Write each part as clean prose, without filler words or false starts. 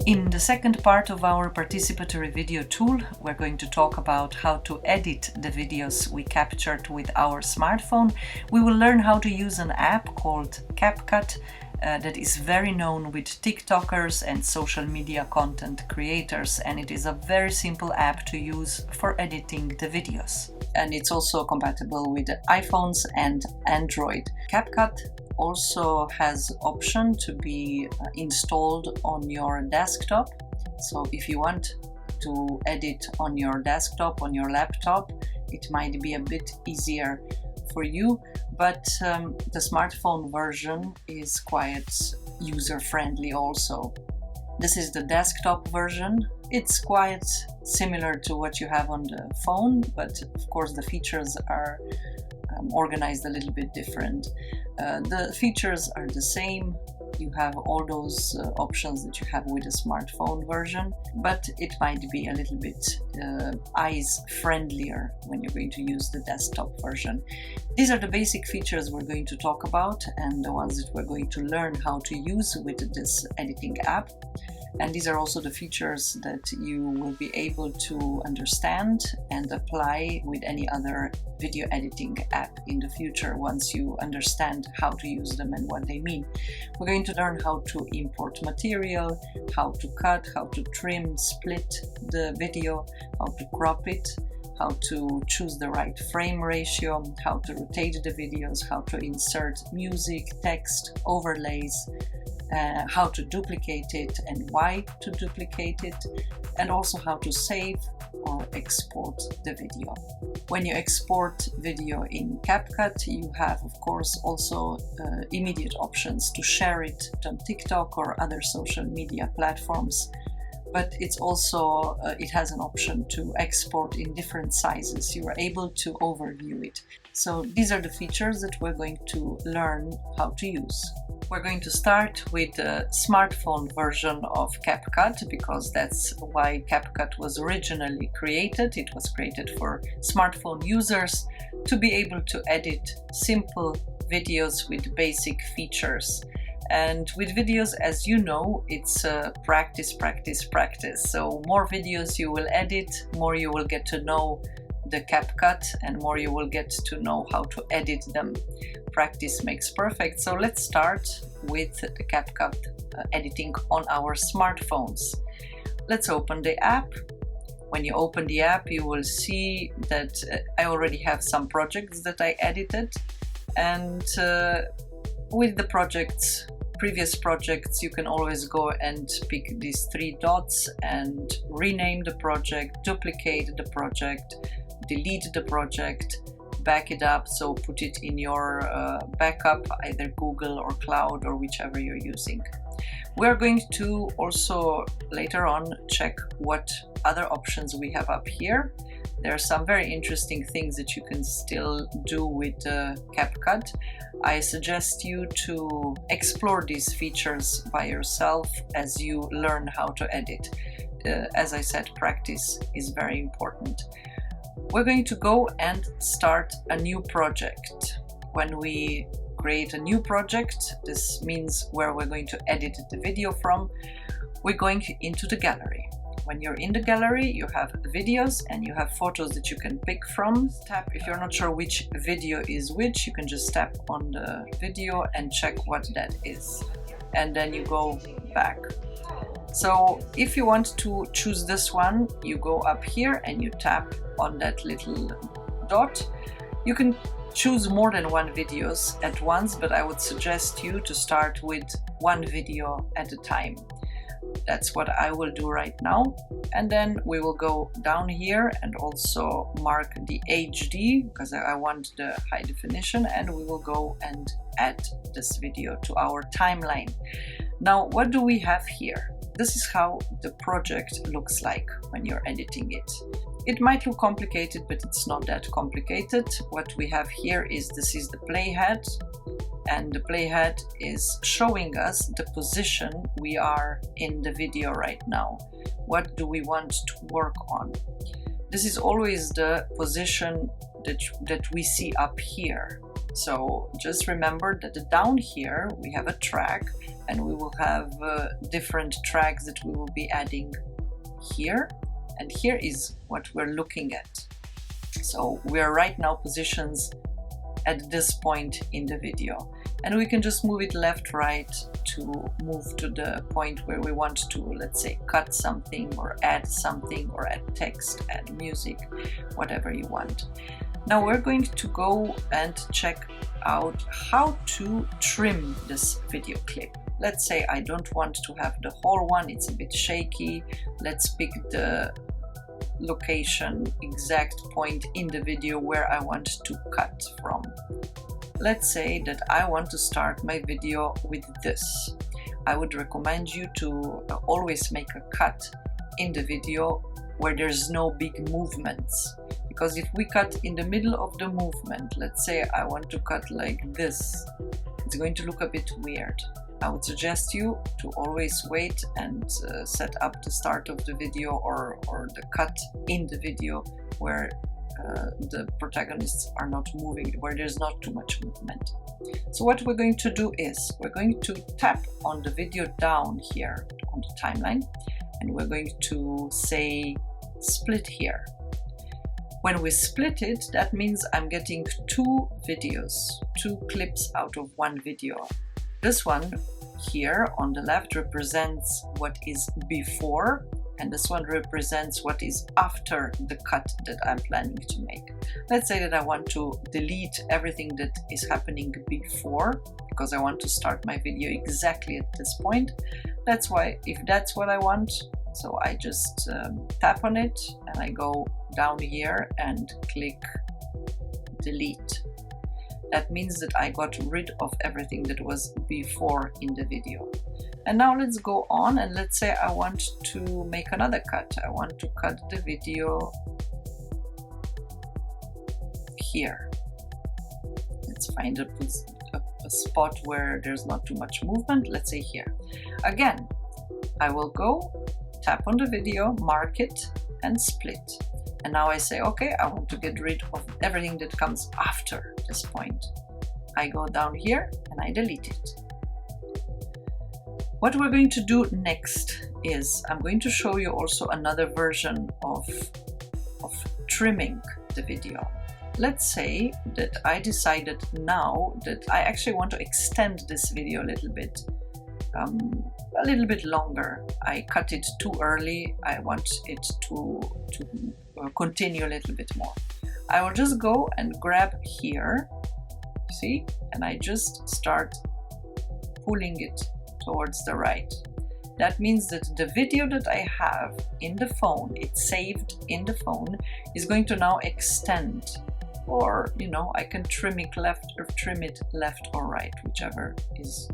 In the second part of our participatory video tool, we're going to talk about how to edit the videos we captured with our smartphone. We will learn how to use an app called CapCut that is very known with TikTokers and social media content creators, and it is a very simple app to use for editing the videos. And it's also compatible with iPhones and Android. CapCut also has option to be installed on your desktop. So if you want to edit on your desktop, on your laptop, it might be a bit easier for you, but the smartphone version is quite user-friendly also. This is the desktop version. It's quite similar to what you have on the phone, but of course the features are organized a little bit different. The features are the same. You have all those options that you have with a smartphone version, but it might be a little bit eyes friendlier when you're going to use the desktop version. These are the basic features we're going to talk about and the ones that we're going to learn how to use with this editing app. And these are also the features that you will be able to understand and apply with any other video editing app in the future once you understand how to use them and what they mean. We're going to learn how to import material, how to cut, how to trim, split the video, how to crop it, how to choose the right frame ratio, how to rotate the videos, how to insert music, text, overlays, how to duplicate it and why to duplicate it, and also how to save or export the video. When you export video in CapCut, you have of course also immediate options to share it on TikTok or other social media platforms, but it's also it has an option to export in different sizes. You are able to overview it. So these are the features that we're going to learn how to use. We're going to start with the smartphone version of CapCut because that's why CapCut was originally created. It was created for smartphone users to be able to edit simple videos with basic features. And with videos, as you know, it's practice, practice, practice. So more videos you will edit, more you will get to know the CapCut and more you will get to know how to edit them. Practice makes perfect. So let's start with the CapCut editing on our smartphones. Let's open the app. When you open the app, you will see that I already have some projects that I edited, and with the projects, previous projects, you can always go and pick these three dots and rename the project, duplicate the project, delete the project, back it up, so put it in your backup, either Google or Cloud or whichever you're using. We're going to also later on check what other options we have up here. There are some very interesting things that you can still do with CapCut. I suggest you to explore these features by yourself as you learn how to edit. As I said, practice is very important. We're going to go and start a new project. When we create a new project, this means where we're going to edit the video from, we're going into the gallery. When you're in the gallery, you have videos and you have photos that you can pick from. If you're not sure which video is which, you can just tap on the video and check what that is. And then you go back. So if you want to choose this one, you go up here and you tap on that little dot. You can choose more than one videos at once, but I would suggest you to start with one video at a time. That's what I will do right now. And then we will go down here and also mark the HD because I want the high definition, and we will go and add this video to our timeline. Now, what do we have here? This is how the project looks like when you're editing it. It might look complicated, but it's not that complicated. What we have here is this is the playhead, and the playhead is showing us the position we are in the video right now. What do we want to work on? This is always the position that we see up here. So just remember that down here we have a track, and we will have different tracks that we will be adding here, and here is what we're looking at. So we are right now positions at this point in the video, and we can just move it left, right to move to the point where we want to, let's say, cut something or add something or add text, add music, whatever you want. Now we're going to go and check out how to trim this video clip. Let's say I don't want to have the whole one, it's a bit shaky. Let's pick the location, exact point in the video where I want to cut from. Let's say that I want to start my video with this. I would recommend you to always make a cut in the video where there's no big movements, because if we cut in the middle of the movement, let's say I want to cut like this, it's going to look a bit weird. I would suggest you to always wait and set up the start of the video or the cut in the video where the protagonists are not moving, where there's not too much movement. So what we're going to do is we're going to tap on the video down here on the timeline, and we're going to say split here. When we split it, that means I'm getting two videos, two clips out of one video. This one here on the left represents what is before, and this one represents what is after the cut that I'm planning to make. Let's say that I want to delete everything that is happening before, because I want to start my video exactly at this point. That's why, if that's what I want, so I just tap on it and I go down here and click delete. That means that I got rid of everything that was before in the video. And now let's go on, and let's say I want to make another cut. I want to cut the video here. Let's find a spot where there's not too much movement. Let's say here. Again, I will go, tap on the video, mark it, and split. And now I say, okay, I want to get rid of everything that comes after this point. I go down here and I delete it. What we're going to do next is I'm going to show you also another version of trimming the video. Let's say that I decided now that I actually want to extend this video a little bit longer. I cut it too early. I want it to continue a little bit more. I will just go and grab here, see, and I just start pulling it towards the right. That means that the video that I have in the phone, it's saved in the phone, is going to now extend, or I can trim it left or right, whichever is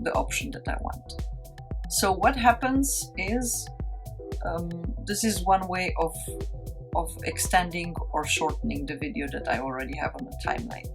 the option that I want. So what happens is this is one way of extending or shortening the video that I already have on the timeline.